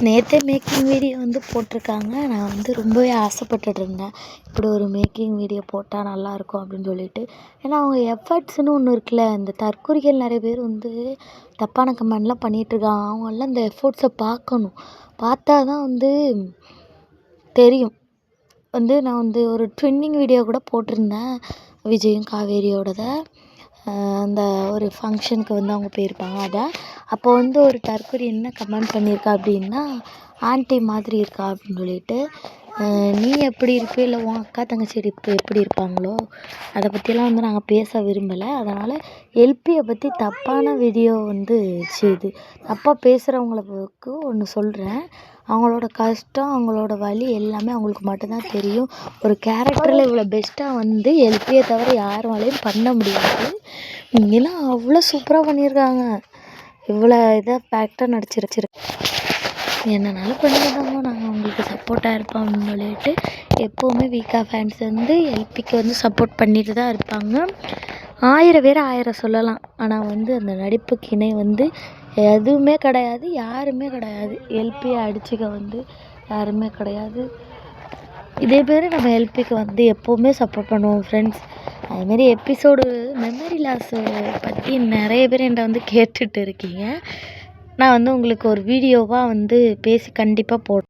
நேற்றே making video வந்து போட்டிருக்காங்க. நான் வந்து ரொம்பவே ஆசைப்பட்டுட்டு இருந்தேன். இப்படி ஒரு மேக்கிங் வீடியோ போட்டால் நல்லாயிருக்கும் அப்படின்னு சொல்லிட்டு. ஏன்னா அவங்க எஃபர்ட்ஸ்னு ஒன்று இருக்குல்ல, இந்த தற்குறிகள் நிறைய பேர் வந்து தப்பான கமெண்ட்லாம் பண்ணிகிட்ருக்காங்க. அவங்கெல்லாம் இந்த எஃபோர்ட்ஸை பார்க்கணும். பார்த்தா தான் வந்து தெரியும். வந்து நான் வந்து ஒரு ட்வின்னிங் வீடியோ கூட போட்டிருந்தேன், விஜயும் காவேரியோடதை. அந்த ஒரு ஃபங்க்ஷனுக்கு வந்து அவங்க போயிருப்பாங்க. அதான் அப்போ வந்து ஒரு தற்குறி என்ன கமெண்ட் பண்ணியிருக்கா அப்படின்னா, ஆண்டி மாதிரி இருக்கா அப்படின்னு சொல்லிட்டு. நீ எப்படி இருப்பே, இல்லை உன் அக்கா தங்கச்சி எப்படி இருப்பாங்களோ அதை பற்றியெல்லாம் வந்து நாங்கள் பேச விரும்பலை. அதனால் எல்பியை பற்றி தப்பான வீடியோ வந்து இது தப்பாக பேசுகிறவங்களுக்கு ஒன்று சொல்கிறேன். அவங்களோட கஷ்டம், அவங்களோட வலி எல்லாமே அவங்களுக்கு மட்டும்தான் தெரியும். ஒரு கேரக்டரில் இவ்வளோ பெஸ்ட்டாக வந்து எல்பியை தவிர யாராலையும் பண்ண முடியாது. இங்கெல்லாம் அவ்வளோ சூப்பராக பண்ணியிருக்காங்க. இவ்வளோ இதாக பேக்டாக நடிச்சிருச்சு. என்னன்னாலும் பண்ணிடுறாங்க, நாங்கள் உங்களுக்கு சப்போர்ட்டாக இருப்போம் அப்படின்னு சொல்லிட்டு. எப்போவுமே வீக்கா ஃபேன்ஸ் வந்து எல்பிக்கு வந்து சப்போர்ட் பண்ணிட்டு தான் இருப்பாங்க. 1000 பேர் 1000 சொல்லலாம். ஆனால் வந்து அந்த நடிப்புக்கு இணை வந்து எதுவுமே கிடையாது, யாருமே கிடையாது. எல்பியை அடிச்சுக்க வந்து யாருமே கிடையாது. இதே பேர் நம்ம எல்பிக்கு வந்து எப்போவுமே சப்போர்ட் பண்ணுவோம் ஃப்ரெண்ட்ஸ். அதுமாரி எபிசோடு மெமரி லாஸு பற்றி நிறைய பேர் என்கிட்ட வந்து கேட்டுட்டு இருக்கீங்க. நான் வந்து உங்களுக்கு ஒரு வீடியோவாக வந்து பேசி கண்டிப்பாக போடுறேன்.